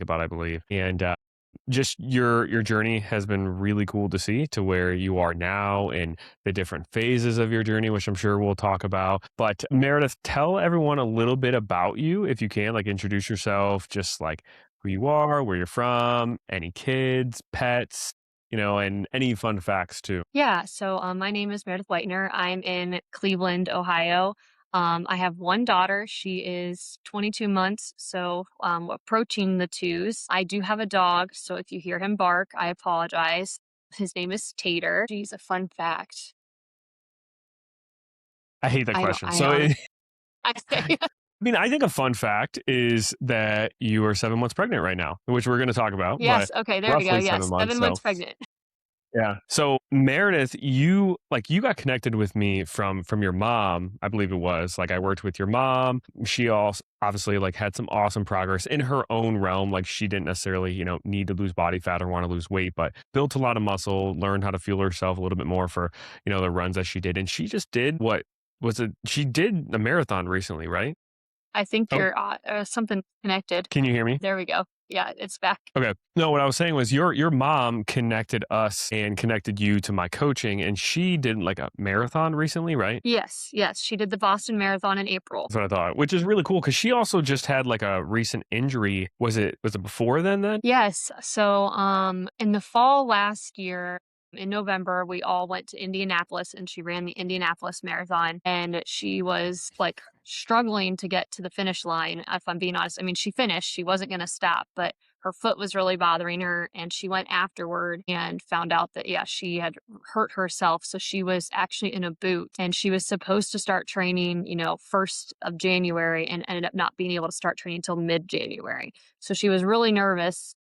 about, I believe. And just your journey has been really cool to see to where you are now and the different phases of your journey, which I'm sure we'll talk about. But Meredith, tell everyone a little bit about you if you can, like introduce yourself, just like who you are, where you're from, any kids, pets, and any fun facts too. Yeah, so my name is Meredith Whitener. I'm in Cleveland, Ohio. I have one daughter. She is 22 months, so approaching the twos. I do have a dog, so if you hear him bark, I apologize. His name is Tater. He's a fun fact. I hate that I don't. question. I So honest. it, I say I mean, I think a fun fact is that you are 7 months pregnant right now, which we're going to talk about, but yes. Okay, there we go. roughly 7 months. 7 months So pregnant. yeah. So Meredith, you got connected with me from your mom, I believe it was. Like I worked with your mom. She also obviously like had some awesome progress in her own realm. Like she didn't necessarily, need to lose body fat or want to lose weight, but built a lot of muscle, learned how to fuel herself a little bit more for, the runs that she did. And she just did what was it? She did a marathon recently, right? I think Oh, you're something connected. can you hear me? There we go. Yeah, it's back. Okay. No, what I was saying was your mom connected us and connected you to my coaching, and she did like a marathon recently, right? Yes, yes. She did the Boston Marathon in April. That's what I thought, which is really cool because she also just had like a recent injury. Was it before then? Yes. So, in the fall last year, in November, we all went to Indianapolis and she ran the Indianapolis Marathon and she was like struggling to get to the finish line. If I'm being honest, I mean, she finished, she wasn't going to stop, but her foot was really bothering her. And she went afterward and found out that, yeah, she had hurt herself. So she was actually in a boot and she was supposed to start training, 1st of January and ended up not being able to start training until mid January. So she was really nervous,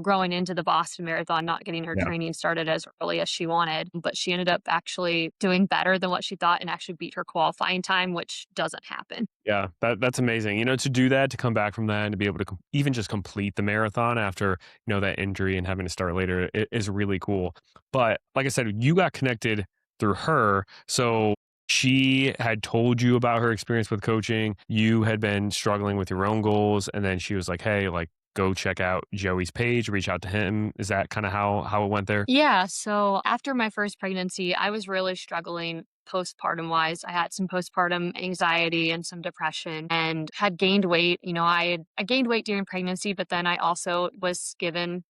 growing into the Boston Marathon, not getting her Yeah. training started as early as she wanted. But she ended up actually doing better than what she thought and actually beat her qualifying time, which doesn't happen. Yeah, that's amazing. To do that, to come back from that, and to be able to even just complete the marathon after that injury and having to start later is really cool. But like I said, you got connected through her, so she had told you about her experience with coaching. You had been struggling with your own goals, and then she was like, "Hey, like go check out Joey's page, reach out to him." Is that kind of how it went there? Yeah, so after my first pregnancy, I was really struggling postpartum wise. I had some postpartum anxiety and some depression and had gained weight. I gained weight during pregnancy, but then I also was given,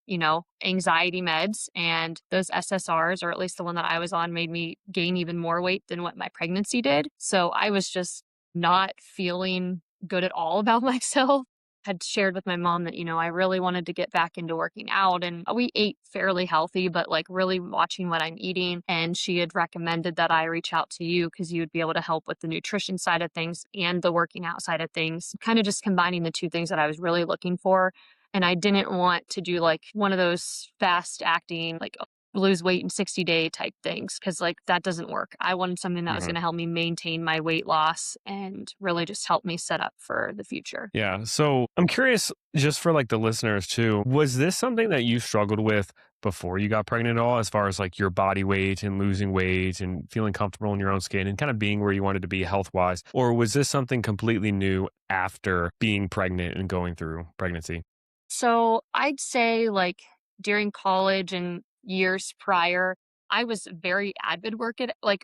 anxiety meds and those SSRs, or at least the one that I was on, made me gain even more weight than what my pregnancy did. So I was just not feeling good at all about myself. Had shared with my mom that, I really wanted to get back into working out and we ate fairly healthy, but like really watching what I'm eating. And she had recommended that I reach out to you because you would be able to help with the nutrition side of things and the working out side of things, kind of just combining the two things that I was really looking for. And I didn't want to do like one of those fast acting, like lose weight in 60-day type things because like that doesn't work. I wanted something that was going to help me maintain my weight loss and really just help me set up for the future. Yeah. So I'm curious, just for like the listeners too, was this something that you struggled with before you got pregnant at all, as far as like your body weight and losing weight and feeling comfortable in your own skin and kind of being where you wanted to be health wise? Or was this something completely new after being pregnant and going through pregnancy? So I'd say like during college and years prior, I was very avid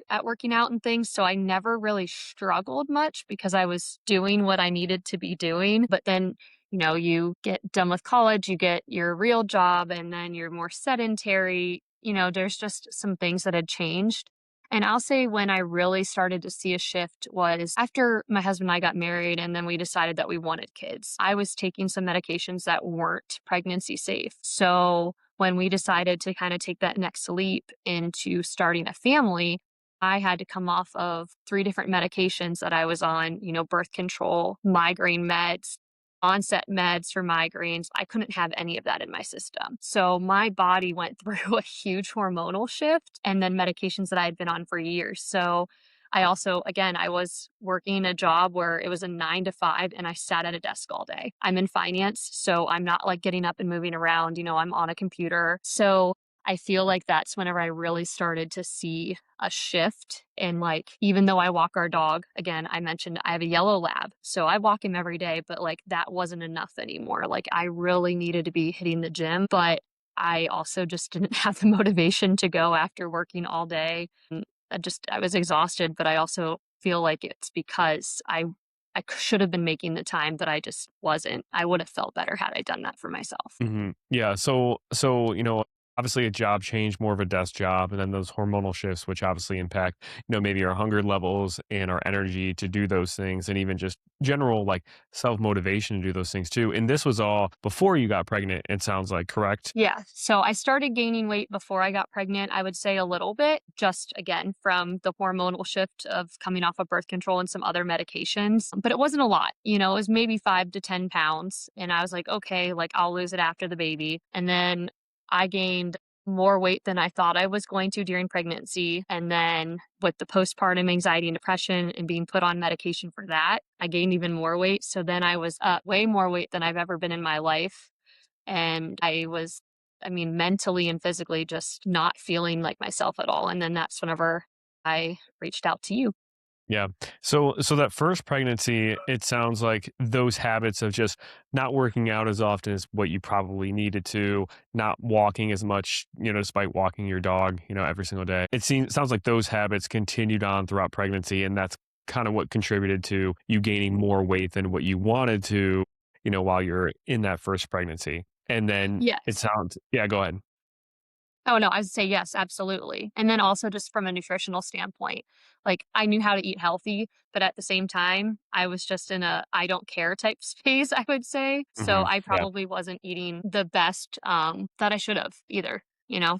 at working out and things. So I never really struggled much because I was doing what I needed to be doing. But then, you get done with college, you get your real job, and then you're more sedentary. There's just some things that had changed. And I'll say when I really started to see a shift was after my husband and I got married, and then we decided that we wanted kids. I was taking some medications that weren't pregnancy safe. So when we decided to kind of take that next leap into starting a family, I had to come off of 3 different medications that I was on, birth control, migraine meds, onset meds for migraines. I couldn't have any of that in my system. So my body went through a huge hormonal shift and then medications that I had been on for years. So I also, again, I was working a job where it was a 9 to 5 and I sat at a desk all day. I'm in finance, so I'm not like getting up and moving around, I'm on a computer. So I feel like that's whenever I really started to see a shift in, like, even though I walk our dog, again, I mentioned I have a yellow lab, so I walk him every day, but, like, that wasn't enough anymore. Like, I really needed to be hitting the gym, but I also just didn't have the motivation to go after working all day. I was exhausted, but I also feel like it's because should have been making the time, but I just wasn't. I would have felt better had I done that for myself. Yeah. So, obviously a job change, more of a desk job, and then those hormonal shifts, which obviously impact, maybe our hunger levels and our energy to do those things, and even just general like self motivation to do those things too. And this was all before you got pregnant, it sounds like, correct? Yeah, so I started gaining weight before I got pregnant, I would say a little bit, just again from the hormonal shift of coming off of birth control and some other medications, but it wasn't a lot, it was maybe 5 to 10 pounds, and I was like, "Okay, like, I'll lose it after the baby," and then I gained more weight than I thought I was going to during pregnancy, and then with the postpartum anxiety and depression and being put on medication for that, I gained even more weight, so then I was up way more weight than I've ever been in my life, and I mean, mentally and physically just not feeling like myself at all. And then that's whenever I reached out to you. Yeah. So that first pregnancy, it sounds like those habits of just not working out as often as what you probably needed to, not walking as much, despite walking your dog, every single day. Sounds like those habits continued on throughout pregnancy, and that's kind of what contributed to you gaining more weight than what you wanted to, while you're in that first pregnancy. And then it Yes. sounds, yeah, go ahead. Oh, no, I would say yes, absolutely. And then also just from a nutritional standpoint, like I knew how to eat healthy, but at the same time, I was just in a I don't care type space, I would say. So I Yeah. probably wasn't eating the best that I should have either. Yeah.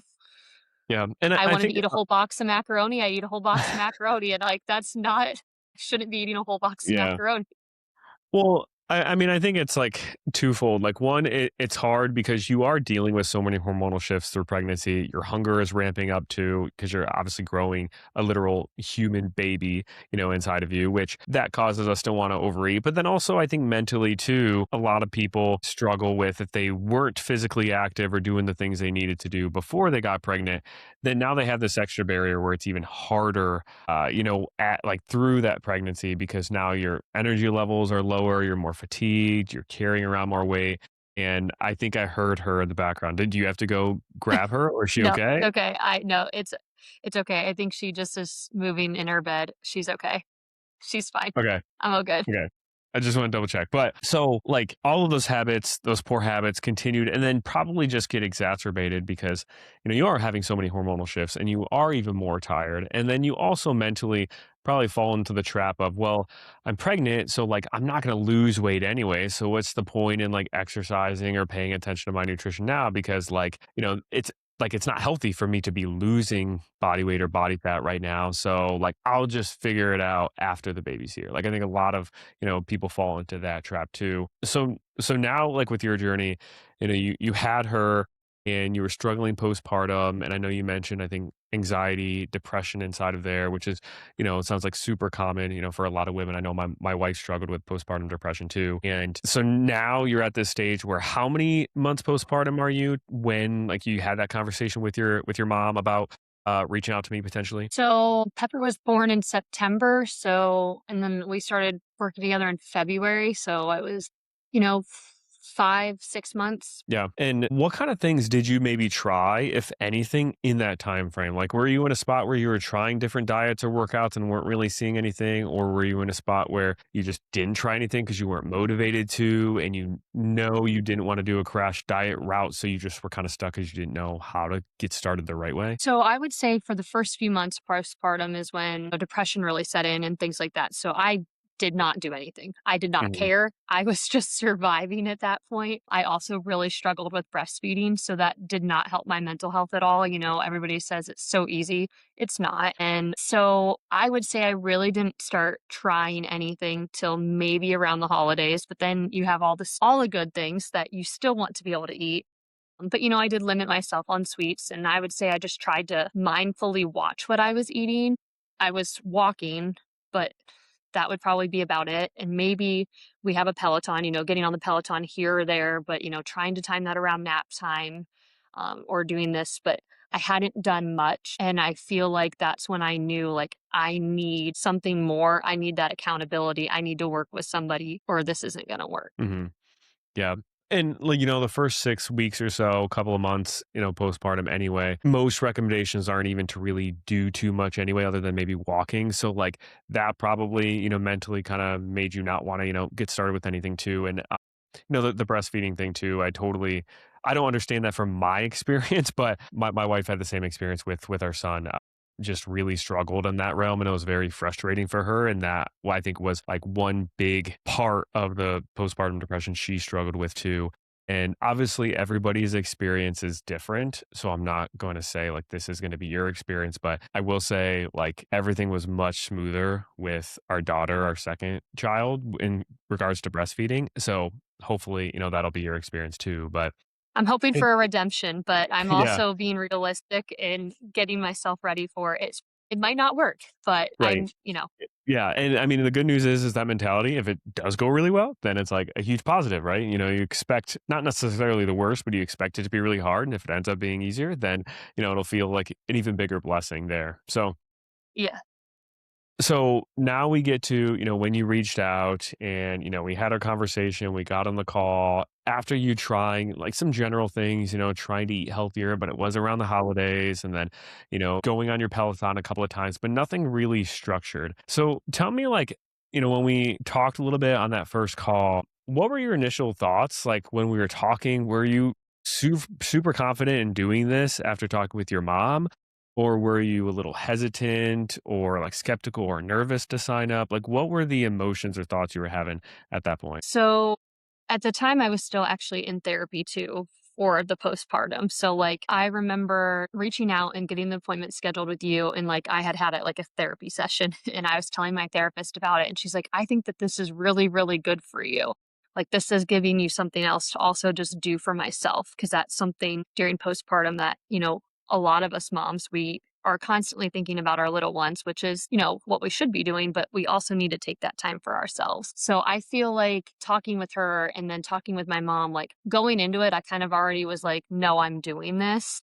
And I I wanted to think, eat a whole box of macaroni. I eat a whole box of macaroni and like that's not shouldn't be eating a whole box of yeah. macaroni. Well, I mean, I think it's like twofold. Like, one, it's hard because you are dealing with so many hormonal shifts through pregnancy. Your hunger is ramping up too because you're obviously growing a literal human baby, inside of you, which that causes us to want to overeat. But then also, I think mentally too, a lot of people struggle with if they weren't physically active or doing the things they needed to do before they got pregnant, then now they have this extra barrier where it's even harder at like through that pregnancy because now your energy levels are lower, you're more fatigued, you're carrying around more weight. And I think I heard her in the background. Did you have to go grab her or is she No, okay? it's okay. I no, it's okay. I think she just is moving in her bed. She's okay. She's fine. Okay. I'm all good. Okay. I just want to double check. But so, like, all of those habits, those poor habits continued and then probably just get exacerbated because, you are having so many hormonal shifts and you are even more tired. And then you also mentally probably fall into the trap of, well, I'm pregnant. So, like, I'm not going to lose weight anyway. So, what's the point in like exercising or paying attention to my nutrition now? Because, it's not healthy for me to be losing body weight or body fat right now. So, like, I'll just figure it out after the baby's here. Like, I think a lot of, people fall into that trap too. So now, like with your journey, you had her and you were struggling postpartum. And I know you mentioned, I think, anxiety, depression inside of there, which is, it sounds like super common, for a lot of women. I know my wife struggled with postpartum depression too. And so now you're at this stage where how many months postpartum are you when like you had that conversation with your mom about reaching out to me potentially? So Pepper was born in September. So, and then we started working together in February. So I was, 5, 6 months. Yeah. And what kind of things did you maybe try, if anything, in that time frame? Like, were you in a spot where you were trying different diets or workouts and weren't really seeing anything? Or were you in a spot where you just didn't try anything because you weren't motivated to and you know you didn't want to do a crash diet route, so you just were kind of stuck because you didn't know how to get started the right way? So I would say for the first few months postpartum is when the depression really set in and things like that. So I did not do anything. I did not Mhm. care. I was just surviving at that point. I also really struggled with breastfeeding. So that did not help my mental health at all. Everybody says it's so easy. It's not. And so I would say I really didn't start trying anything till maybe around the holidays. But then you have all the good things that you still want to be able to eat. But, I did limit myself on sweets, and I would say I just tried to mindfully watch what I was eating. I was walking, but that would probably be about it. And maybe we have a Peloton, getting on the Peloton here or there, but, trying to time that around nap time. or doing this, but I hadn't done much. And I feel like that's when I knew like I need something more. I need that accountability. I need to work with somebody or this isn't going to work. Mhm. Yeah. And like, the first 6 weeks or so, couple of months, postpartum anyway, most recommendations aren't even to really do too much anyway, other than maybe walking. So like that probably, mentally kind of made you not want to, get started with anything too. And the breastfeeding thing too, I don't understand that from my experience, but my wife had the same experience with our son. Just really struggled in that realm, and it was very frustrating for her. And that, I think, was like one big part of the postpartum depression she struggled with too. And obviously, everybody's experience is different. So I'm not going to say like this is going to be your experience, but I will say like everything was much smoother with our daughter, our second child, in regards to breastfeeding. So hopefully, that'll be your experience too. But I'm hoping it, for a redemption, but I'm yeah, also being realistic and getting myself ready for it. It might not work, but right. Yeah, and I mean, the good news is that mentality, if it does go really well, then it's like a huge positive, right? You expect not necessarily the worst, but you expect it to be really hard, and if it ends up being easier, then, it'll feel like an even bigger blessing there. Yeah. So now we get to, when you reached out and, we had our conversation, we got on the call after you trying like some general things, trying to eat healthier, but it was around the holidays and then, going on your Peloton a couple of times, but nothing really structured. So tell me like, when we talked a little bit on that first call, what were your initial thoughts? Like when we were talking, were you super confident in doing this after talking with your mom? Or were you a little hesitant or like skeptical or nervous to sign up? Like what were the emotions or thoughts you were having at that point? So at the time, I was still actually in therapy too for the postpartum. So, like, I remember reaching out and getting the appointment scheduled with you. And, like, I had had it like a therapy session and I was telling my therapist about it. And she's like, I think that this is really, really good for you. Like, this is giving you something else to also just do for myself. Cause that's something during postpartum that, a lot of us moms, we are constantly thinking about our little ones, which is, what we should be doing, but we also need to take that time for ourselves. So I feel like talking with her and then talking with my mom, like going into it, I kind of already was like, no, I'm doing this.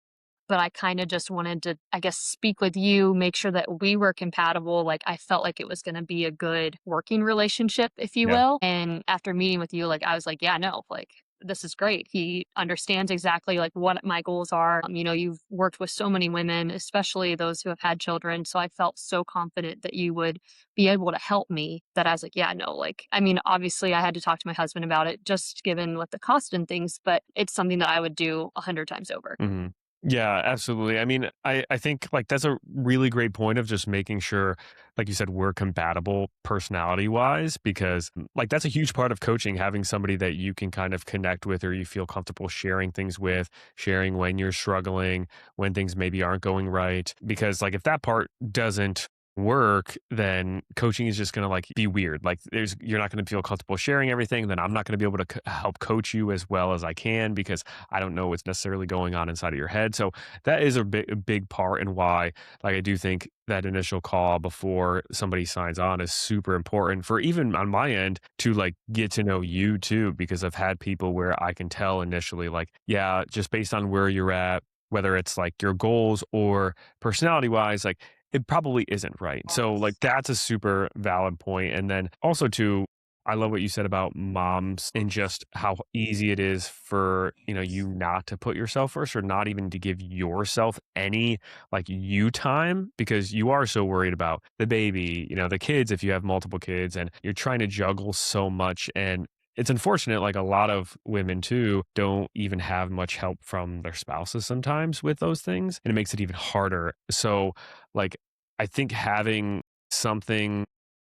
But I kind of just wanted to, I guess, speak with you, make sure that we were compatible. Like I felt like it was going to be a good working relationship, if you Yeah. will. And after meeting with you, like I was like, yeah, no, like this is great. He understands exactly like what my goals are. You've worked with so many women, especially those who have had children. So I felt so confident that you would be able to help me that I was like, yeah, no, like, I mean, obviously I had to talk to my husband about it just given what the cost and things, but it's something that I would do 100 times over. Mhm. Yeah, absolutely. I mean, I think like that's a really great point of just making sure, like you said, we're compatible personality wise, because like that's a huge part of coaching, having somebody that you can kind of connect with or you feel comfortable sharing things with, sharing when you're struggling, when things maybe aren't going right. Because like if that part doesn't work, then coaching is just going to like be weird. Like you're not going to feel comfortable sharing everything. Then I'm not going to be able to help coach you as well as I can because I don't know what's necessarily going on inside of your head. So that is a big part in why, like, I do think that initial call before somebody signs on is super important for even on my end to like get to know you too, because I've had people where I can tell initially, like, yeah, just based on where you're at, whether it's like your goals or personality wise, like it probably isn't right. So like that's a super valid point. And then also too, I love what you said about moms and just how easy it is for, you not to put yourself first or not even to give yourself any like you time because you are so worried about the baby, the kids if you have multiple kids and you're trying to juggle so much. And it's unfortunate, like a lot of women too don't even have much help from their spouses sometimes with those things. And it makes it even harder. So like I think having something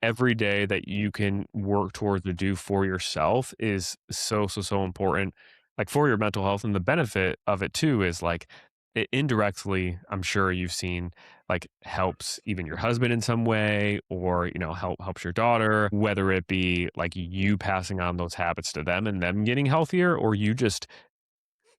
every day that you can work towards to do for yourself is so important, like for your mental health. And the benefit of it too is like it indirectly, I'm sure you've seen, like helps even your husband in some way, or helps your daughter, whether it be like you passing on those habits to them and them getting healthier, or you just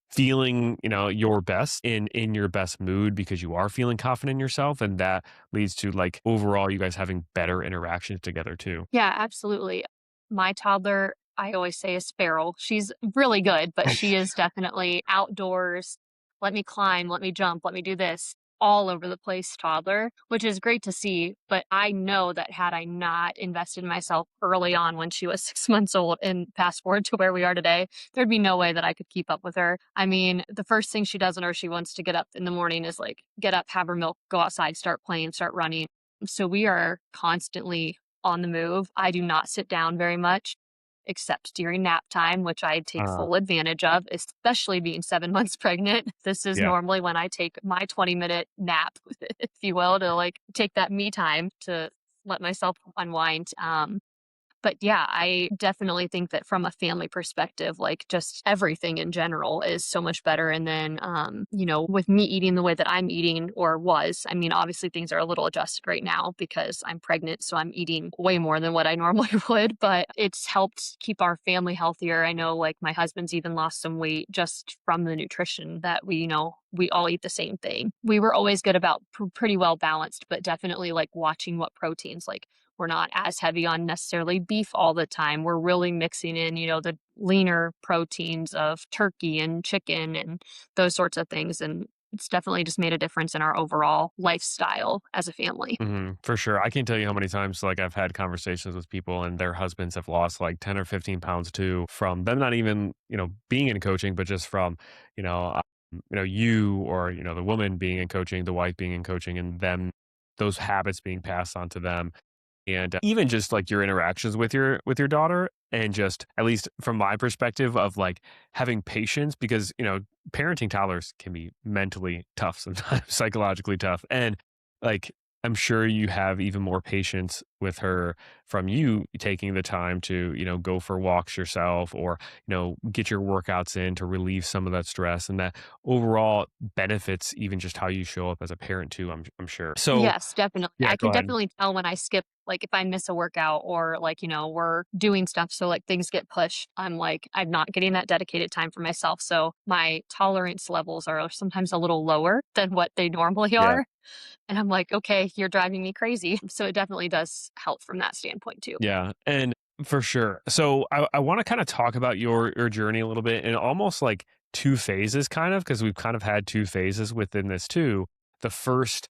feeling, your best in your best mood because you are feeling confident in yourself, and that leads to like overall you guys having better interactions together too. Yeah, absolutely. My toddler, I always say is feral. She's really good, but she is definitely outdoors. let me climb, let me jump, let me do this, all over the place toddler, which is great to see. But I know that had I not invested in myself early on when she was 6 months old and fast forward to where we are today, there'd be no way that I could keep up with her. I mean, the first thing she does whenever she wants to get up in the morning is like get up, have her milk, go outside, start playing, start running. So we are constantly on the move. I do not sit down very much except during nap time, which I take Uh, full advantage of, especially being 7 months pregnant. This is yeah. normally when I take my 20-minute nap, if you will, to like take that me time to let myself unwind. But yeah, I definitely think that from a family perspective, like just everything in general is so much better. And then, with me eating the way that I'm eating or was, I mean, obviously things are a little adjusted right now because I'm pregnant. So I'm eating way more than what I normally would, but it's helped keep our family healthier. I know like my husband's even lost some weight just from the nutrition that we all eat the same thing. We were always good about pretty well balanced, but definitely like watching what proteins, like we're not as heavy on necessarily beef all the time. We're really mixing in, the leaner proteins of turkey and chicken and those sorts of things. And it's definitely just made a difference in our overall lifestyle as a family. For sure. I can't tell you how many times like I've had conversations with people and their husbands have lost like 10 or 15 pounds too from them not even, being in coaching, but just from, you know, um, you or, the woman being in coaching, the wife being in coaching and them, those habits being passed on to them. And even just like your interactions with your daughter and just at least from my perspective of like having patience because parenting toddlers can be mentally tough sometimes psychologically tough and like I'm sure you have even more patience with her from you taking the time to go for walks yourself or get your workouts in to relieve some of that stress and that overall benefits even just how you show up as a parent too I'm sure so Yes, definitely. yeah I go can ahead. definitely tell when I skip, like if I miss a workout or like, we're doing stuff. So like things get pushed. I'm like, I'm not getting that dedicated time for myself. So my tolerance levels are sometimes a little lower than what they normally Yeah. are. And I'm like, okay, you're driving me crazy. So it definitely does help from that standpoint too. Yeah, and for sure. So I want to kind of talk about your journey a little bit in almost like two phases, kind of, because we've kind of had two phases within this too. The first,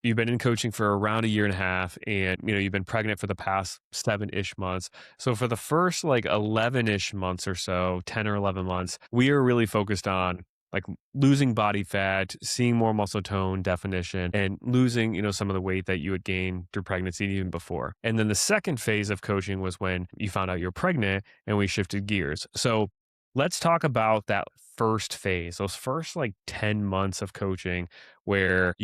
you've been in coaching for around a year and a half, and you've been pregnant for the past 7-ish months. So for the first like 11-ish months or so, 10 or 11 months, we are really focused on like losing body fat, seeing more muscle tone definition, and losing, some of the weight that you had gained through pregnancy and even before. And then the second phase of coaching was when you found out you're pregnant and we shifted gears. So let's talk about that first phase, those first like 10 months of coaching where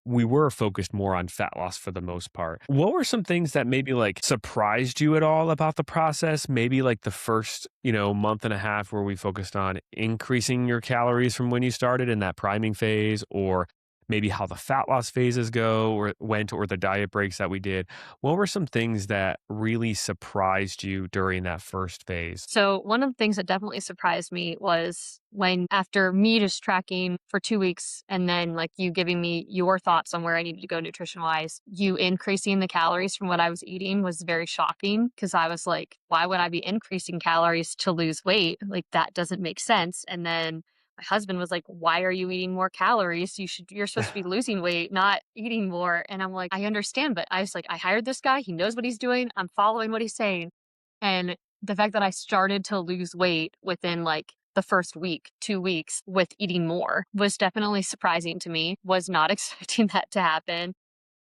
we were focused more on fat loss for the most part. What were some things that maybe like surprised you at all about the process? Maybe like the first, month and a half where we focused on increasing your calories from when you started in that priming phase, or maybe how the fat loss phases go or went, or the diet breaks that we did. What were some things that really surprised you during that first phase? So one of the things that definitely surprised me was when after me just tracking for 2 weeks and then like you giving me your thoughts on where I needed to go nutrition wise, you increasing the calories from what I was eating was very shocking because I was like, why would I be increasing calories to lose weight? Like that doesn't make sense. And then my husband was like, why are you eating more calories? You're supposed to be losing weight, not eating more. And I'm like, I understand, but I was like, I hired this guy. He knows what he's doing. I'm following what he's saying. And the fact that I started to lose weight within like the first week, 2 weeks with eating more was definitely surprising to me. Was not expecting that to happen.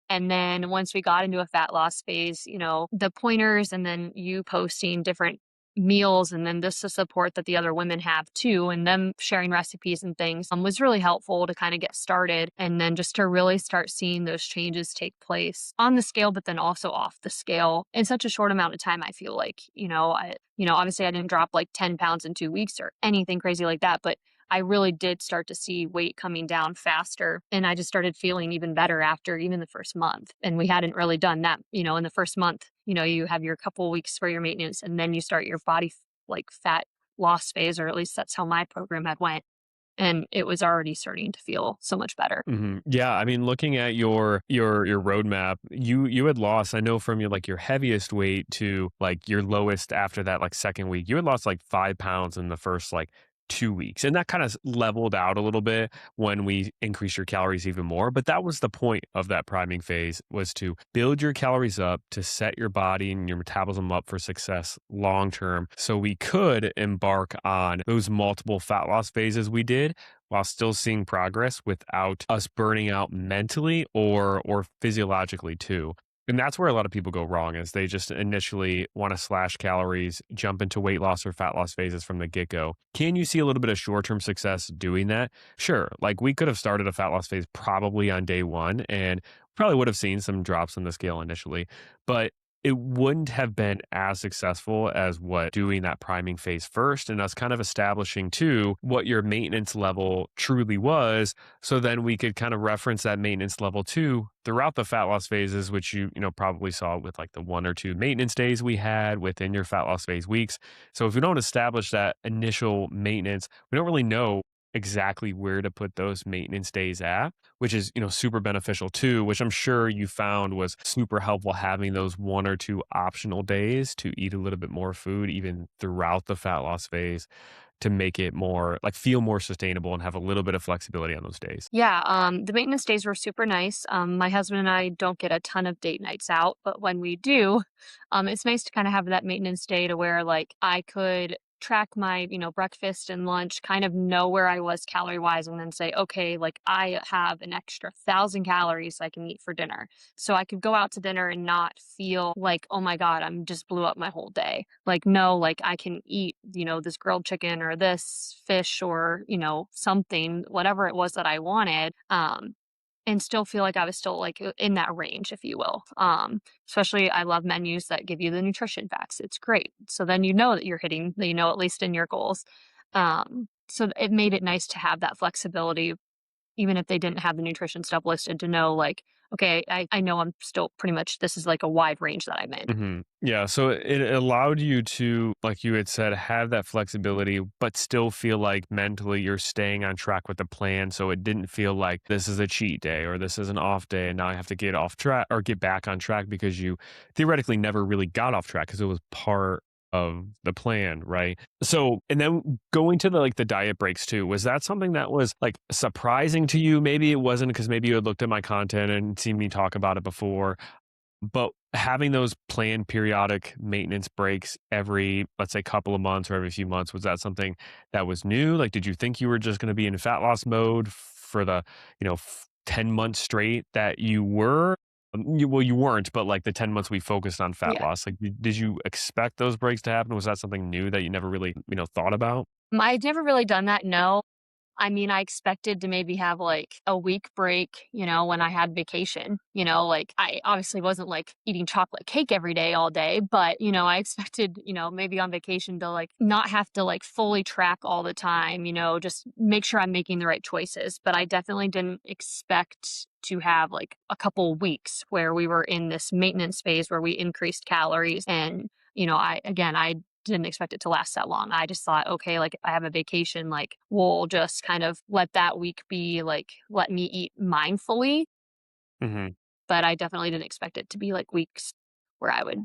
And then once we got into a fat loss phase, the pointers and then you posting different meals and then just the support that the other women have too, and them sharing recipes and things was really helpful to kind of get started. And then just to really start seeing those changes take place on the scale, but then also off the scale in such a short amount of time. I feel like, obviously I didn't drop like 10 pounds in 2 weeks or anything crazy like that, but I really did start to see weight coming down faster. And I just started feeling even better after even the first month. And we hadn't really done that, in the first month, you have your couple weeks for your maintenance and then you start your body like fat loss phase, or at least that's how my program had went. And it was already starting to feel so much better. Yeah, I mean, looking at your roadmap, you had lost. I know from your like your heaviest weight to like your lowest after that like second week, you had lost like 5 pounds in the first like 2 weeks. And that kind of leveled out a little bit when we increased your calories even more. But that was the point of that priming phase, was to build your calories up to set your body and your metabolism up for success long term. So we could embark on those multiple fat loss phases we did while still seeing progress without us burning out mentally or physiologically too. And that's where a lot of people go wrong, is they just initially want to slash calories, jump into weight loss or fat loss phases from the get-go. Can you see a little bit of short-term success doing that? Sure. Like, we could have started a fat loss phase probably on day one and probably would have seen some drops on the scale initially, but it wouldn't have been as successful as what doing that priming phase first, and us kind of establishing too what your maintenance level truly was. So then we could kind of reference that maintenance level too throughout the fat loss phases, which you probably saw with like the 1 or 2 maintenance days we had within your fat loss phase weeks. So if we don't establish that initial maintenance, we don't really know exactly where to put those maintenance days at, which is, super beneficial too, which I'm sure you found was super helpful, having those 1 or 2 optional days to eat a little bit more food even throughout the fat loss phase, to make it more like feel more sustainable and have a little bit of flexibility on those days. Yeah, the maintenance days were super nice. My husband and I don't get a ton of date nights out, but when we do, it's nice to kind of have that maintenance day to where like I could track my, breakfast and lunch, kind of know where I was calorie wise, and then say, okay, like I have an extra 1,000 calories I can eat for dinner. So I could go out to dinner and not feel like, oh my God, I'm just blew up my whole day. Like, no, like I can eat, this grilled chicken or this fish or, something, whatever it was that I wanted. And still feel like I was still like in that range, if you will. Especially I love menus that give you the nutrition facts. It's great. So then you know that you're hitting, at least in your goals. So it made it nice to have that flexibility, even if they didn't have the nutrition stuff listed, to know like, okay, I know I'm still pretty much, this is like a wide range that I'm in. Yeah, so it allowed you to, like you had said, have that flexibility, but still feel like mentally you're staying on track with the plan. So it didn't feel like this is a cheat day or this is an off day and now I have to get off track or get back on track, because you theoretically never really got off track because it was part of the plan, right? So, and then going to the diet breaks too, was that something that was like surprising to you? Maybe it wasn't, because maybe you had looked at my content and seen me talk about it before, but having those planned periodic maintenance breaks every, let's say, couple of months or every few months, was that something that was new? Like, did you think you were just going to be in fat loss mode for the, 10 months straight that you were? Well, you weren't, but like the 10 months we focused on fat Yeah. loss, like, did you expect those breaks to happen? Was that something new that you never really, thought about? I'd never really done that. No. I mean, I expected to maybe have like a week break, when I had vacation. Like I obviously wasn't like eating chocolate cake every day all day, but I expected, maybe on vacation to like not have to like fully track all the time, just make sure I'm making the right choices. But I definitely didn't expect to have like a couple weeks where we were in this maintenance phase where we increased calories. And, I didn't expect it to last that long. I just thought, okay, like I have a vacation, like we'll just kind of let that week be like, let me eat mindfully. Mhm. But I definitely didn't expect it to be like weeks where I would,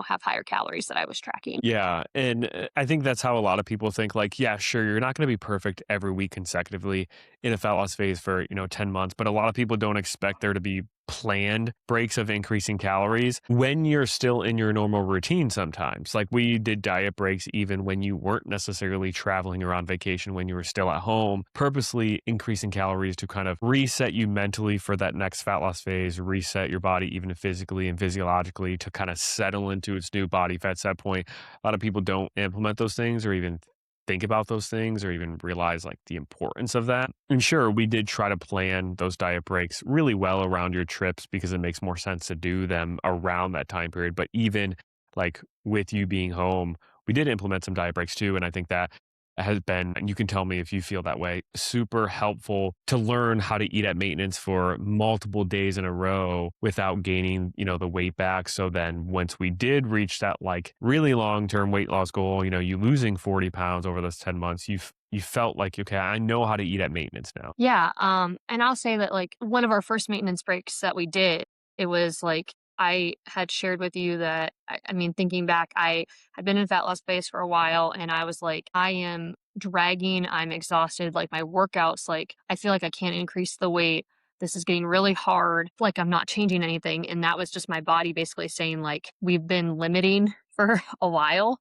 have higher calories that I was tracking. Yeah, and, I think that's how a lot of people think, like, yeah, sure, you're not gonna be perfect every week consecutively in a fat loss phase for, 10 months, but a lot of people don't expect there to be planned breaks of increasing calories when you're still in your normal routine sometimes. Like, we did diet breaks even when you weren't necessarily traveling or on vacation, when you were still at home, purposely increasing calories to kind of reset you mentally for that next fat loss phase, reset your body even physically and physiologically to kind of settle into its new body fat set point. A lot of people don't implement those things or even think about those things or even realize like the importance of that. And sure, we did try to plan those diet breaks really well around your trips because it makes more sense to do them around that time period. But even like with you being home, we did implement some diet breaks too. And I think that has been, and you can tell me if you feel that way, super helpful to learn how to eat at maintenance for multiple days in a row without gaining, the weight back. So then once we did reach that like really long-term weight loss goal, you losing 40 pounds over those 10 months, you felt like, okay, I know how to eat at maintenance now. Yeah. And I'll say that like one of our first maintenance breaks that we did, it was like I had shared with you that I mean, thinking back, I had been in fat loss phase for a while and I was like, I am dragging, I'm exhausted, like, my workouts, like, I feel like I can't increase the weight. This is getting really hard, like, I'm not changing anything, and that was just my body basically saying, like, "We've been limiting for a while,"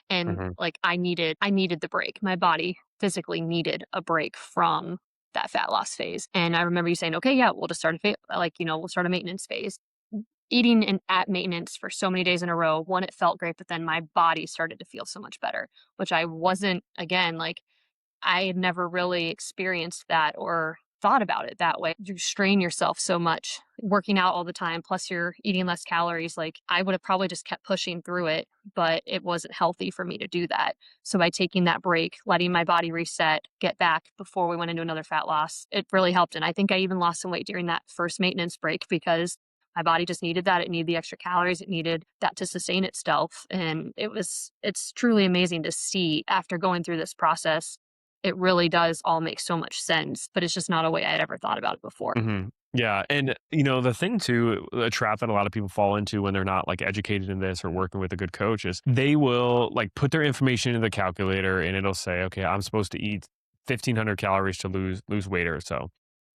and, Mhm. like, I needed the break. My body physically needed a break from that fat loss phase, and I remember you saying, "Okay, yeah, we'll just start a we'll start a maintenance phase." Eating and at maintenance for so many days in a row, one, it felt great, but then my body started to feel so much better, which I wasn't again, like, I had never really experienced that or thought about it that way. You strain yourself so much working out all the time, plus you're eating less calories. Like I would have probably just kept pushing through it, but it wasn't healthy for me to do that. So by taking that break, letting my body reset, get back before we went into another fat loss, it really helped. And I think I even lost some weight during that first maintenance break because my body just needed that. It needed the extra calories. It needed that to sustain itself. And it's truly amazing to see after going through this process it really does all make so much sense, but it's just not a way I'd ever thought about it before. Mhm. Yeah, and, the thing too, a trap that a lot of people fall into when they're not, like, educated in this or working with a good coach is they will, like, put their information in the calculator and it'll say, "Okay, I'm supposed to eat 1,500 calories to lose weight or so."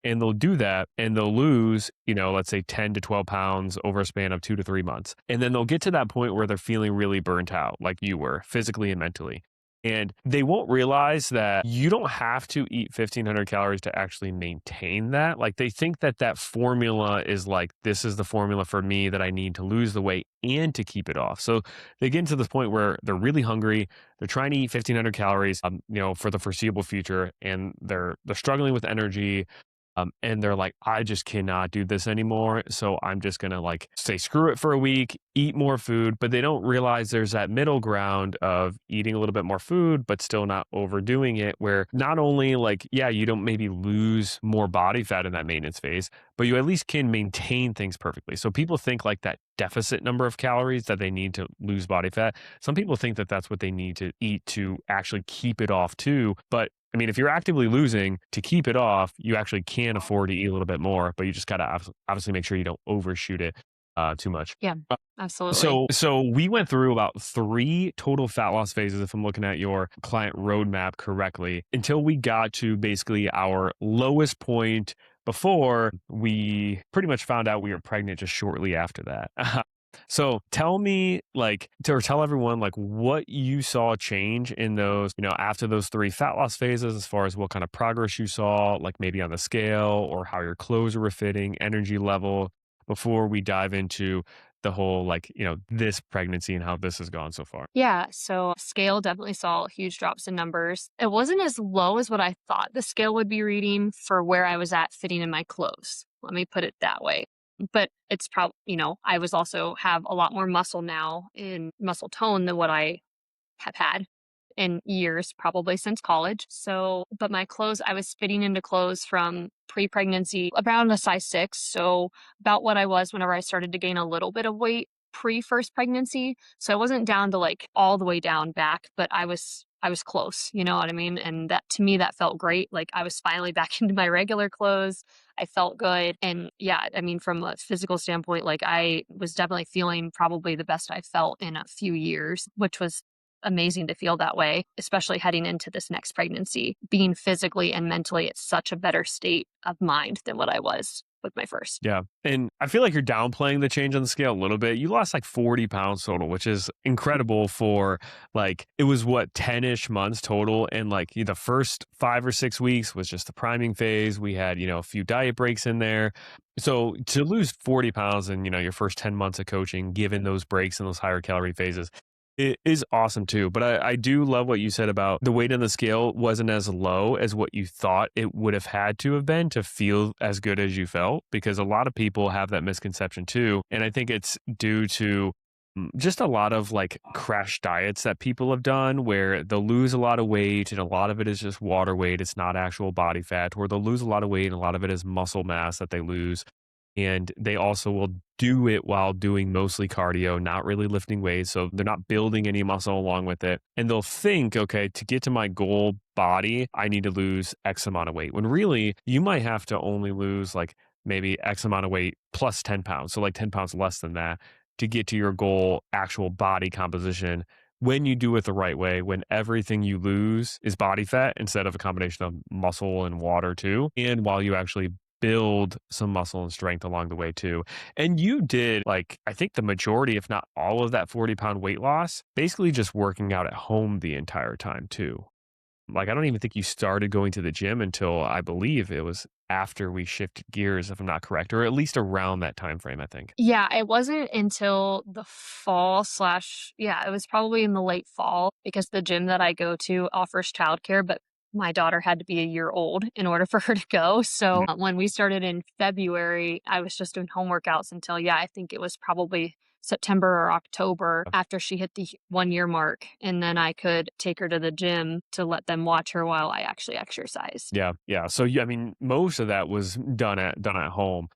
And they'll do that, and they'll lose, let's say 10 to 12 pounds over a span of 2 to 3 months. And then they'll get to that point where they're feeling really burnt out, like you were, physically and mentally. And they won't realize that you don't have to eat 1,500 calories to actually maintain that. Like they think that that formula is like, this is the formula for me that I need to lose the weight and to keep it off. So they get into this point where they're really hungry. They're trying to eat 1,500 calories, for the foreseeable future, and they're struggling with energy. And they're like, I just cannot do this anymore. So I'm just going to like say, screw it for a week, eat more food. But they don't realize there's that middle ground of eating a little bit more food, but still not overdoing it. Where not only like, yeah, you don't maybe lose more body fat in that maintenance phase, but you at least can maintain things perfectly. So people think like that deficit number of calories that they need to lose body fat. Some people think that that's what they need to eat to actually keep it off too. But I mean, if you're actively losing to keep it off, you actually can afford to eat a little bit more, but you just got to obviously make sure you don't overshoot it too much. Yeah, Uh, absolutely. so we went through about 3 total fat loss phases, if I'm looking at your client roadmap correctly, until we got to basically our lowest point before we pretty much found out we were pregnant just shortly after that. So tell me, or tell everyone, like, what you saw change in those, after those 3 fat loss phases, as far as what kind of progress you saw, like maybe on the scale or how your clothes were fitting, energy level, before we dive into the whole, like, this pregnancy and how this has gone so far. Yeah, so scale definitely saw huge drops in numbers. It wasn't as low as what I thought the scale would be reading for where I was at fitting in my clothes. Let me put it that way. But it's probably, I was also have a lot more muscle now in muscle tone than what I have had in years, probably since college. So, but my clothes, I was fitting into clothes from pre pregnancy around a size 6. So, about what I was whenever I started to gain a little bit of weight pre first pregnancy. So, I wasn't down to like all the way down back, but I was close, you know what I mean? And that to me that felt great. Like I was finally back into my regular clothes. I felt good. And yeah, I mean from a physical standpoint, like I was definitely feeling probably the best I felt in a few years, which was amazing to feel that way, especially heading into this next pregnancy, being physically and mentally at such a better state of mind than what I was with my first. Yeah. And I feel like you're downplaying the change on the scale a little bit. You lost like 40 pounds total, which is incredible for like, it was what, 10-ish months total. And like the first 5 or 6 weeks was just the priming phase. We had, a few diet breaks in there. So to lose 40 pounds in, your first 10 months of coaching, given those breaks and those higher calorie phases, it is awesome too, but I do love what you said about the weight on the scale wasn't as low as what you thought it would have had to have been to feel as good as you felt, because a lot of people have that misconception too. And I think it's due to just a lot of like crash diets that people have done where they'll lose a lot of weight and a lot of it is just water weight. It's not actual body fat, where they'll lose a lot of weight and a lot of it is muscle mass that they lose. And they also will do it while doing mostly cardio, not really lifting weights. So they're not building any muscle along with it. And they'll think, okay, to get to my goal body, I need to lose X amount of weight. When really, you might have to only lose like maybe X amount of weight plus 10 pounds. So like 10 pounds less than that to get to your goal actual body composition when you do it the right way, when everything you lose is body fat instead of a combination of muscle and water too, and while you actually build some muscle and strength along the way too. And you did like, I think the majority, if not all of that 40-pound weight loss, basically just working out at home the entire time too. Like, I don't even think you started going to the gym until I believe it was after we shifted gears, if I'm not correct, or at least around that time frame, I think. Yeah, it wasn't until the fall slash yeah, it was probably in the late fall because the gym that I go to offers childcare, but my daughter had to be a year old in order for her to go. So when we started in February, I was just doing home workouts until, yeah, I think it was probably September or October after she hit the 1 year mark. And then I could take her to the gym to let them watch her while I actually exercise. Yeah, yeah. So, yeah, I mean, most of that was done at home,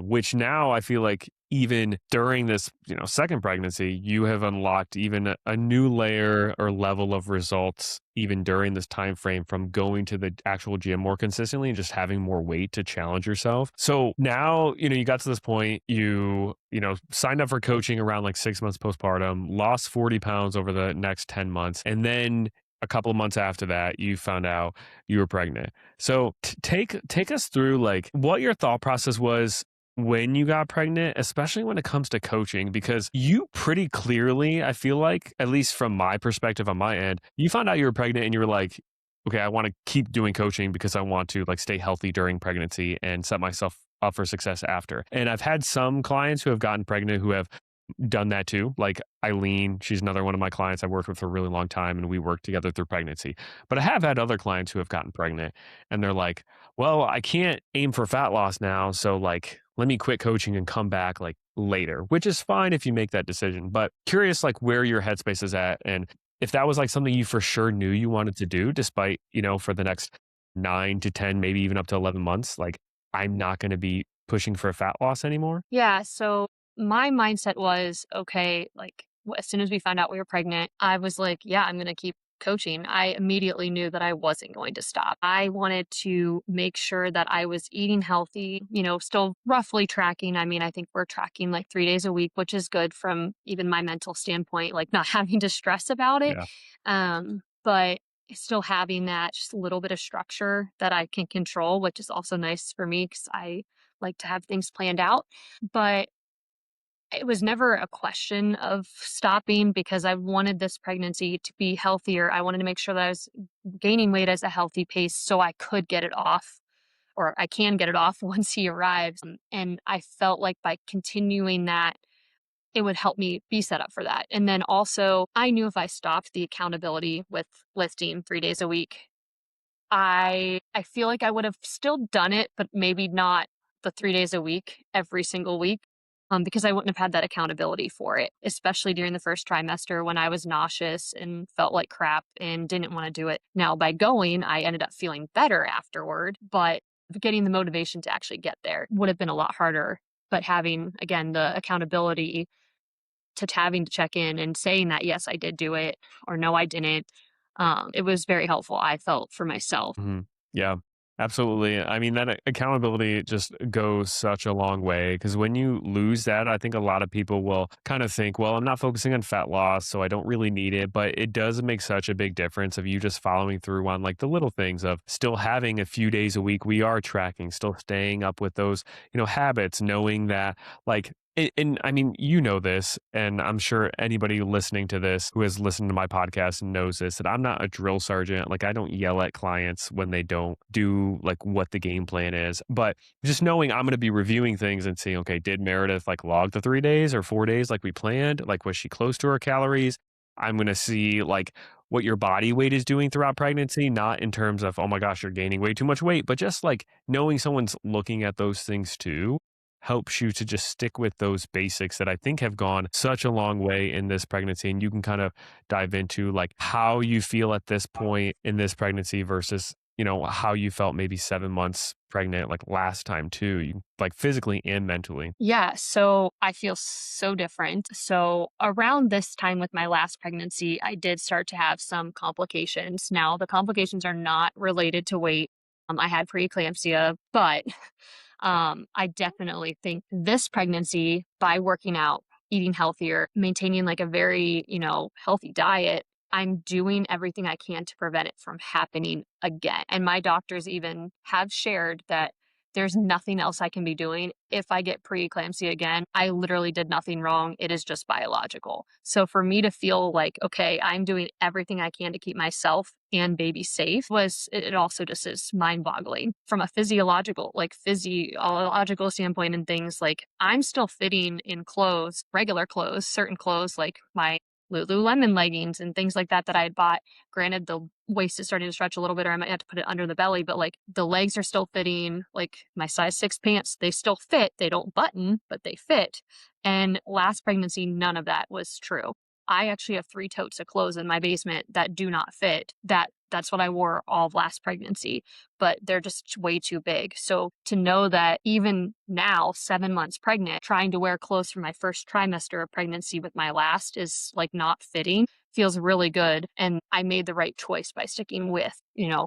which now I feel like even during this, second pregnancy, you have unlocked even a new layer or level of results even during this time frame from going to the actual gym more consistently and just having more weight to challenge yourself. So now, you got to this point, signed up for coaching around like 6 months postpartum, lost 40 pounds over the next 10 months, and then a couple of months after that, you found out you were pregnant. So take us through like what your thought process was when you got pregnant, especially when it comes to coaching, because you pretty clearly, I feel like, at least from my perspective on my end, you found out you were pregnant and you were like, okay, I want to keep doing coaching because I want to like stay healthy during pregnancy and set myself up for success after. And I've had some clients who have gotten pregnant who have done that too. Like Eileen, she's another one of my clients. I worked with for a really long time and we worked together through pregnancy. But I have had other clients who have gotten pregnant and they're like, well, I can't aim for fat loss now. So, like, let me quit coaching and come back like later, which is fine if you make that decision. But curious, like, where your headspace is at and if that was like something you for sure knew you wanted to do, despite, for the next 9 to 10, maybe even up to 11 months, like, I'm not going to be pushing for fat loss anymore. Yeah, so my mindset was, okay, like as soon as we found out we were pregnant, I was like, yeah, I'm going to keep coaching. I immediately knew that I wasn't going to stop. I wanted to make sure that I was eating healthy, still roughly tracking. I mean, I think we're tracking like 3 days a week, which is good from even my mental standpoint, like not having to stress about it. Yeah. But still having that just a little bit of structure that I can control, which is also nice for me because I like to have things planned out. But it was never a question of stopping because I wanted this pregnancy to be healthier. I wanted to make sure that I was gaining weight at a healthy pace so I could get it off or I can get it off once he arrives. And I felt like by continuing that, it would help me be set up for that. And then also, I knew if I stopped the accountability with lifting 3 days a week, I feel like I would have still done it, but maybe not the 3 days a week every single week, because I wouldn't have had that accountability for it, especially during the first trimester when I was nauseous and felt like crap and didn't wanna do it. Now by going, I ended up feeling better afterward, but getting the motivation to actually get there would have been a lot harder. But having, again, the accountability to having to check in and saying that, "Yes, I did do it," or, "No, I didn't," it was very helpful, I felt, for myself. Mhm. Yeah, absolutely. I mean, that accountability just goes such a long way because when you lose that, I think a lot of people will kind of think, well, I'm not focusing on fat loss, so I don't really need it. But it does make such a big difference of you just following through on like the little things of still having a few days a week we are tracking, still staying up with those, habits, knowing that like and I mean, you know this, and I'm sure anybody listening to this who has listened to my podcast knows this, that I'm not a drill sergeant. Like, I don't yell at clients when they don't do like what the game plan is. But just knowing I'm going to be reviewing things and seeing, okay, did Meredith like log the 3 days or 4 days like we planned? Like, was she close to her calories? I'm going to see like what your body weight is doing throughout pregnancy, not in terms of, oh my gosh, you're gaining way too much weight, but just like knowing someone's looking at those things too helps you to just stick with those basics that I think have gone such a long way in this pregnancy. And you can kind of dive into like how you feel at this point in this pregnancy versus, how you felt maybe 7 months pregnant, like last time too, like physically and mentally. Yeah, so I feel so different. So around this time with my last pregnancy, I did start to have some complications. Now, the complications are not related to weight. I had preeclampsia, but I definitely think this pregnancy, by working out eating healthier, maintaining like a very, healthy diet, I'm doing everything I can to prevent it from happening again. And my doctors even have shared that there's nothing else I can be doing. If I get preeclampsia again, I literally did nothing wrong. It is just biological. So for me to feel like, okay, I'm doing everything I can to keep myself and baby safe it also just is mind boggling from a physiological standpoint and things like I'm still fitting in clothes, regular clothes, certain clothes like my Lululemon leggings and things like that I had bought. Granted, the waist is starting to stretch a little bit, or I might have to put it under the belly, but like the legs are still fitting. Like my size 6 pants, they still fit. They don't button, but they fit. And last pregnancy, none of that was true. I actually have 3 totes of clothes in my basement that do not fit. That's what I wore all of last pregnancy, but they're just way too big. So to know that even now, 7 months pregnant, trying to wear clothes for my first trimester of pregnancy with my last is like not fitting feels really good. And I made the right choice by sticking with,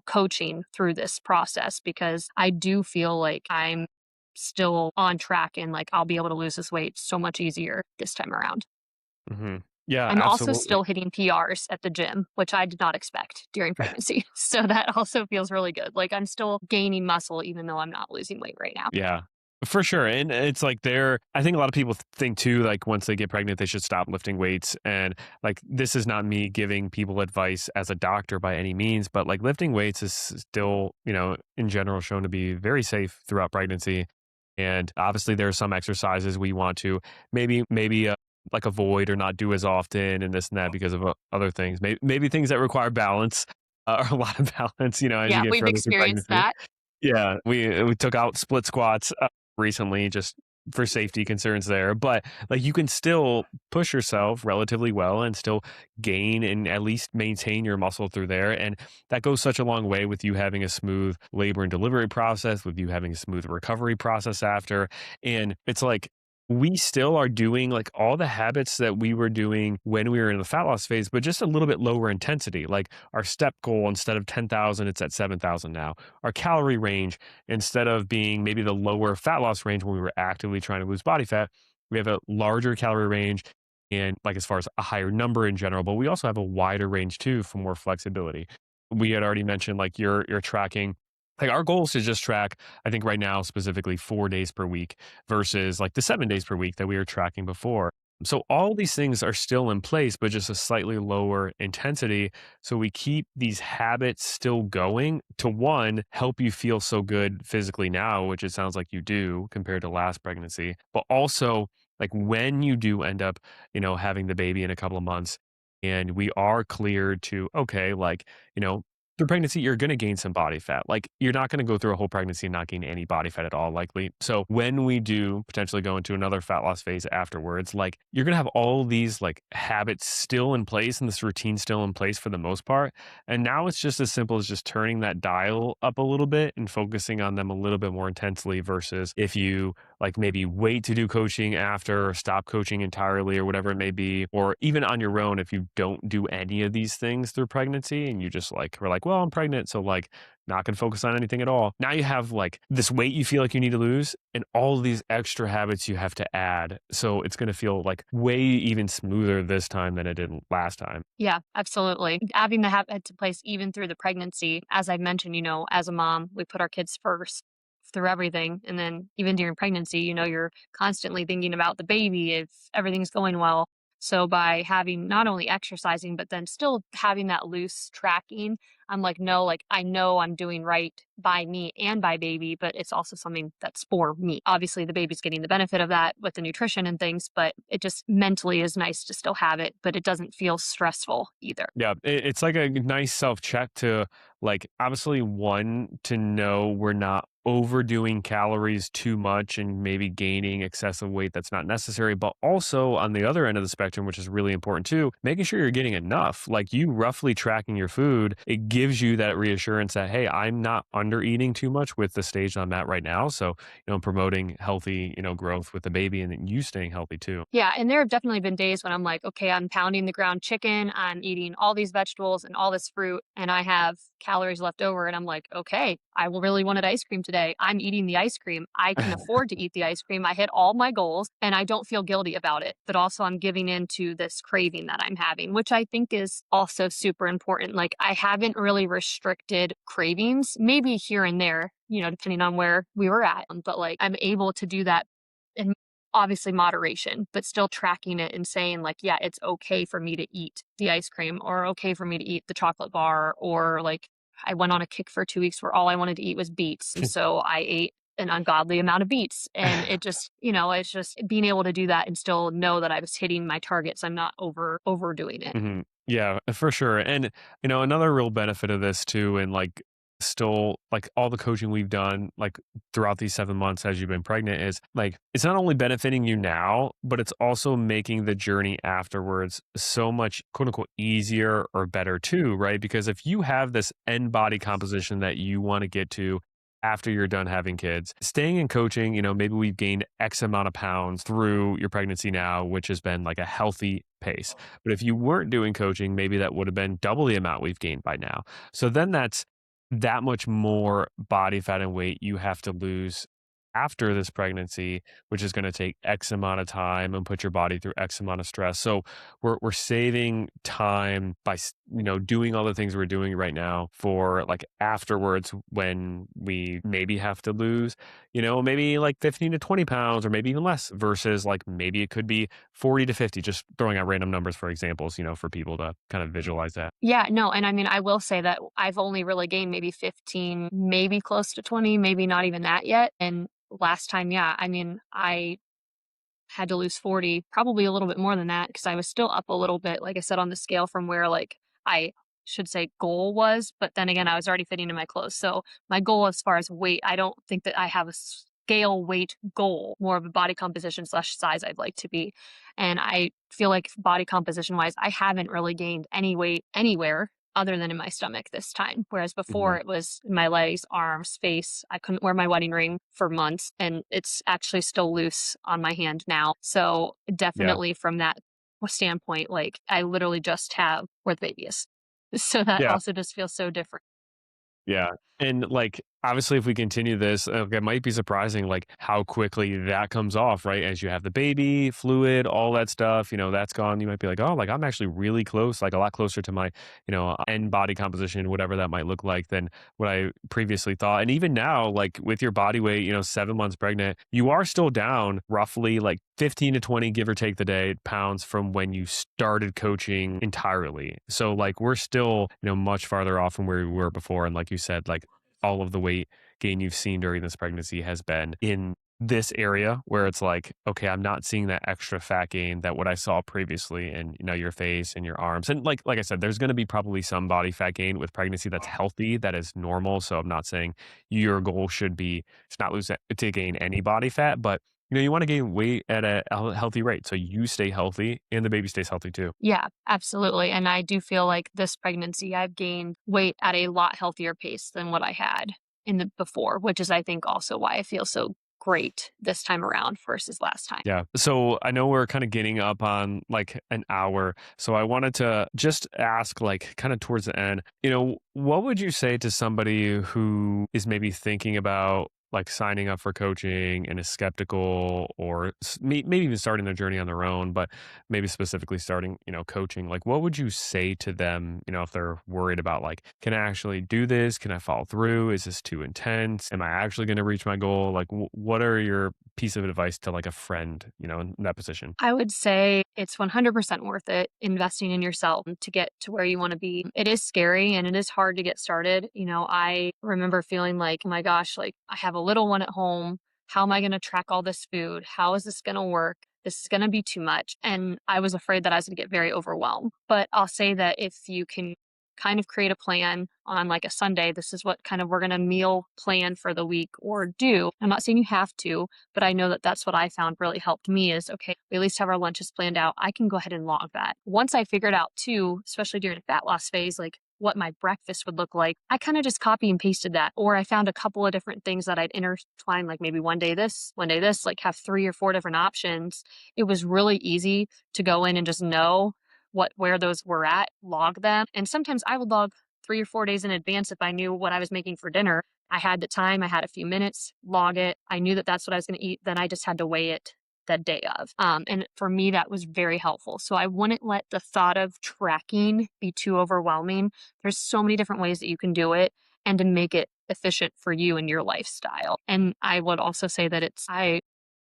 coaching through this process because I do feel like I'm still on track and like I'll be able to lose this weight so much easier this time around. Hmm. Yeah, I'm also absolutely. still hitting PRs at the gym, which I did not expect during pregnancy. So that also feels really good. Like I'm still gaining muscle even though I'm not losing weight right now. Yeah, for sure. And it's like I think a lot of people think too, like once they get pregnant, they should stop lifting weights. And like, this is not me giving people advice as a doctor by any means, but like lifting weights is still, in general shown to be very safe throughout pregnancy. And obviously there are some exercises we want to maybe like avoid or not do as often and this and that because of other things. Maybe things that require balance or a lot of balance, as you Yeah, get we've further through experienced pregnancy. that. Yeah, we took out split squats, recently just for safety concerns there, but, like, you can still push yourself relatively well and still gain and at least maintain your muscle through there, and that goes such a long way with you having a smooth labor and delivery process, with you having a smooth recovery process after, and it's like, we still are doing, like, all the habits that we were doing when we were in the fat loss phase, but just a little bit lower intensity, like, our step goal, instead of 10,000, it's at 7,000 now. Our calorie range, instead of being maybe the lower fat loss range when we were actively trying to lose body fat, we have a larger calorie range and like as far as a higher number in general, but we also have a wider range too for more flexibility. We had already mentioned like you're tracking like our goal is to just track, I think right now specifically 4 days per week versus like the 7 days per week that we were tracking before. So all these things are still in place, but just a slightly lower intensity. So we keep these habits still going to one, help you feel so good physically now, which it sounds like you do compared to last pregnancy, but also like when you do end up, having the baby in a couple of months and we are cleared to, okay, like, through pregnancy, you're going to gain some body fat. Like, you're not going to go through a whole pregnancy and not gain any body fat at all, likely. So, when we do potentially go into another fat loss phase afterwards, like, you're going to have all these like habits still in place and this routine still in place for the most part. And now it's just as simple as just turning that dial up a little bit and focusing on them a little bit more intensely versus if you like maybe wait to do coaching after or stop coaching entirely or whatever it may be, or even on your own, if you don't do any of these things through pregnancy and you just like, were like, well, I'm pregnant. So like not going to focus on anything at all. Now you have like this weight you feel like you need to lose and all these extra habits you have to add. So it's going to feel like way even smoother this time than it did last time. Yeah, absolutely. Having the habit to place even through the pregnancy, as I mentioned, as a mom, we put our kids first through everything. And then even during pregnancy, you're constantly thinking about the baby if everything's going well. So by having not only exercising, but then still having that loose tracking, I'm like, no, like I know I'm doing right by me and by baby, but it's also something that's for me. Obviously, the baby's getting the benefit of that with the nutrition and things, but it just mentally is nice to still have it, but it doesn't feel stressful either. Yeah, it's like a nice self check to like obviously one to know we're not overdoing calories too much and maybe gaining excessive weight that's not necessary, but also on the other end of the spectrum, which is really important too, making sure you're getting enough. Like you roughly tracking your food, it gives you that reassurance that hey, I'm not under eating too much with the stage I'm at right now. So, promoting healthy, growth with the baby and then you staying healthy too. Yeah, and there have definitely been days when I'm like, okay, I'm pounding the ground chicken, I'm eating all these vegetables and all this fruit, and I have calories left over, and I'm like, okay, I really wanted ice cream today. today, I'm eating the ice cream. I can afford to eat the ice cream. I hit all my goals and I don't feel guilty about it. But also, I'm giving into this craving that I'm having, which I think is also super important. Like, I haven't really restricted cravings, maybe here and there, depending on where we were at. But like, I'm able to do that in obviously moderation, but still tracking it and saying, like, yeah, it's okay for me to eat the ice cream or okay for me to eat the chocolate bar. Or like, I went on a kick for 2 weeks where all I wanted to eat was beets. And so I ate an ungodly amount of beets. And it just, it's just being able to do that and still know that I was hitting my targets. I'm not overdoing it. Yeah, for sure. And, another real benefit of this too, and like still like all the coaching we've done like throughout these 7 months as you've been pregnant is like it's not only benefiting you now, but it's also making the journey afterwards so much quote unquote easier or better too, right? Because if you have this end body composition that you want to get to after you're done having kids, staying in coaching, maybe we've gained X amount of pounds through your pregnancy now, which has been like a healthy pace. But if you weren't doing coaching, maybe that would have been double the amount we've gained by now. So then that's that much more body fat and weight you have to lose after this pregnancy, which is going to take X amount of time and put your body through X amount of stress. So we're saving time by doing all the things we're doing right now for like afterwards when we maybe have to lose, maybe like 15 to 20 pounds or maybe even less versus like maybe it could be 40 to 50, just throwing out random numbers for examples, for people to kind of visualize that. Yeah, no, and I mean, I will say that I've only really gained maybe 15, maybe close to 20, maybe not even that yet. And last time, yeah, I mean, I had to lose 40, probably a little bit more than that because I was still up a little bit, like I said, on the scale from where like I should say goal was, but then again, I was already fitting in my clothes. So my goal as far as weight, I don't think that I have a scale weight goal, more of a body composition slash size I'd like to be. And I feel like body composition wise, I haven't really gained any weight anywhere other than in my stomach this time. Whereas before Mhm. it was in my legs, arms, face. I couldn't wear my wedding ring for months and it's actually still loose on my hand now. So Yeah. definitely from that standpoint, like I literally just have where the baby is. So that Yeah. also just feels so different. Yeah. And like, obviously, if we continue this, it might be surprising, like how quickly that comes off, right? As you have the baby, fluid, all that stuff, that's gone. You might be like, oh, like I'm actually really close, like a lot closer to my, end body composition, whatever that might look like than what I previously thought. And even now, like with your body weight, 7 months pregnant, you are still down roughly like 15 to 20, give or take the day, pounds from when you started coaching entirely. So like we're still, much farther off from where we were before. And like you said, like all of the weight gain you've seen during this pregnancy has been in this area where it's like, okay, I'm not seeing that extra fat gain that what I saw previously in, your face and your arms. And like I said, there's going to be probably some body fat gain with pregnancy that's healthy, that is normal. So I'm not saying your goal should be to not lose to gain any body fat, but you want to gain weight at a healthy rate. So you stay healthy and the baby stays healthy too. Yeah, absolutely. And I do feel like this pregnancy, I've gained weight at a lot healthier pace than what I had in the before, which is, I think, also why I feel so great this time around versus last time. Yeah. So I know we're kind of getting up on like an hour. So I wanted to just ask, like, kind of towards the end, what would you say to somebody who is maybe thinking about like signing up for coaching and is skeptical or maybe even starting their journey on their own, but maybe specifically starting, coaching? Like, what would you say to them, if they're worried about like, can I actually do this? Can I follow through? Is this too intense? Am I actually going to reach my goal? Like, what are your piece of advice to like a friend, in that position? I would say it's 100% worth it investing in yourself to get to where you want to be. It is scary and it is hard to get started. I remember feeling like, oh my gosh, like I have a little one at home. How am I going to track all this food? How is this going to work? This is going to be too much. And I was afraid that I was going to get very overwhelmed. But I'll say that if you can kind of create a plan on like a Sunday, this is what kind of we're going to meal plan for the week or do. I'm not saying you have to, but I know that that's what I found really helped me is, okay, we at least have our lunches planned out. I can go ahead and log that. Once I figured out too, especially during a fat loss phase, like what my breakfast would look like, I kind of just copy and pasted that. Or I found a couple of different things that I'd intertwine, like maybe one day this, like have 3 or 4 different options. It was really easy to go in and just know where those were at, log them. And sometimes I would log 3 or 4 days in advance if I knew what I was making for dinner. I had the time, I had a few minutes, log it. I knew that that's what I was gonna eat, then I just had to weigh it that day of. And for me, that was very helpful. So I wouldn't let the thought of tracking be too overwhelming. There's so many different ways that you can do it and to make it efficient for you and your lifestyle. And I would also say that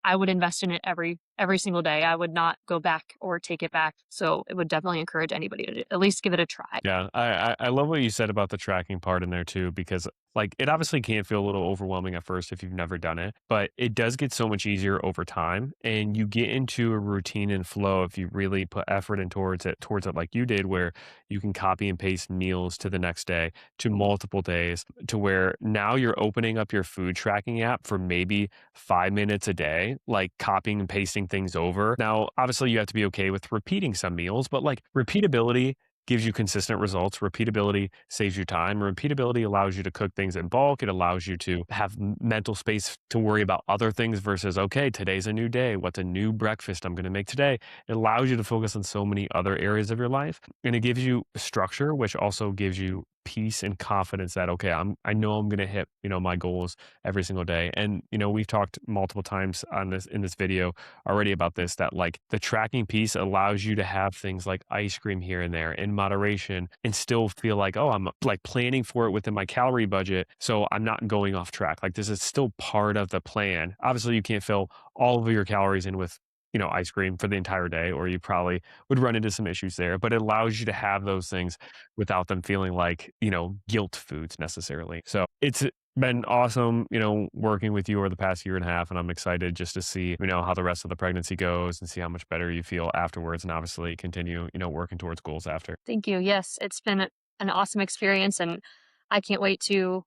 I would invest in it every single day. I would not go back or take it back. So it would definitely encourage anybody to at least give it a try. Yeah, I love what you said about the tracking part in there too, because like it obviously can feel a little overwhelming at first if you've never done it, but it does get so much easier over time, and you get into a routine and flow if you really put effort in towards it like you did, where you can copy and paste meals to the next day, to multiple days, to where now you're opening up your food tracking app for maybe 5 minutes a day, like copying and pasting things over. Now, obviously, you have to be okay with repeating some meals, but like repeatability gives you consistent results. Repeatability saves you time. Repeatability allows you to cook things in bulk. It allows you to have mental space to worry about other things versus, okay, today's a new day. What's a new breakfast I'm going to make today? It allows you to focus on so many other areas of your life. And it gives you structure, which also gives you peace and confidence that, okay, I know I'm going to hit, my goals every single day. And, we've talked multiple times on this in this video already about this, that like the tracking piece allows you to have things like ice cream here and there in moderation and still feel like, oh, I'm like planning for it within my calorie budget. So I'm not going off track. Like this is still part of the plan. Obviously, you can't fill all of your calories in with, ice cream for the entire day, or you probably would run into some issues there, but it allows you to have those things without them feeling like, guilt foods necessarily. So it's been awesome, working with you over the past year and a half. And I'm excited just to see, how the rest of the pregnancy goes and see how much better you feel afterwards. And obviously continue, working towards goals after. Thank you. Yes, it's been an awesome experience, and I can't wait to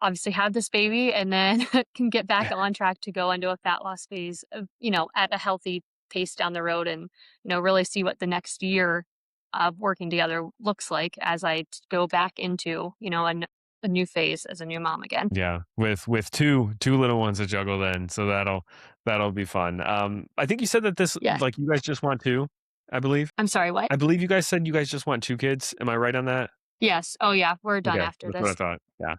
obviously have this baby and then can get back on track to go into a fat loss phase of, at a healthy pace down the road and, really see what the next year of working together looks like as go back into, a new phase as a new mom again. Yeah. With two little ones to juggle then. So that'll be fun. I think you said that this, Yes. like you guys just want two, I believe. I'm sorry, what? I believe you guys said you guys just want two kids. Am I right on that? Yes. Oh, yeah. We're done Okay. after That's what I this. thought. Yeah.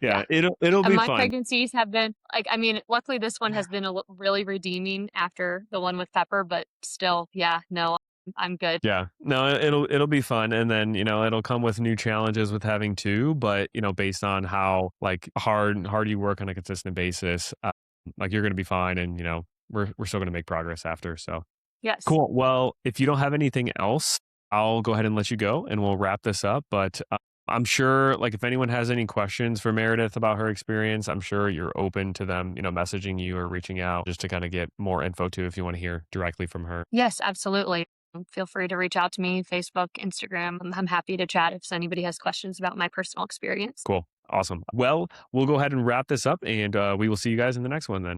Yeah. Yeah. It'll And be my fun. pregnancies have been like, I mean, luckily this one has been really redeeming after the one with Pepper, but still, yeah, no, I'm good. Yeah. No, it'll be fun, and then, it'll come with new challenges with having 2, but, based on how, like, hard you work on a consistent basis, like, you're gonna be fine, and, we're still gonna make progress after, so Yes. cool. Well, if you don't have anything else, I'll go ahead and let you go, and we'll wrap this up, but, I'm sure, like, if anyone has any questions for Meredith about her experience, I'm sure you're open to them, messaging you or reaching out just to kinda get more info too if you wanna hear directly from her. Yes, absolutely. Feel free to reach out to me, Facebook, Instagram. I'm happy to chat if anybody has questions about my personal experience. Cool. Awesome. Well, we'll go ahead and wrap this up, and we will see you guys in the next one then.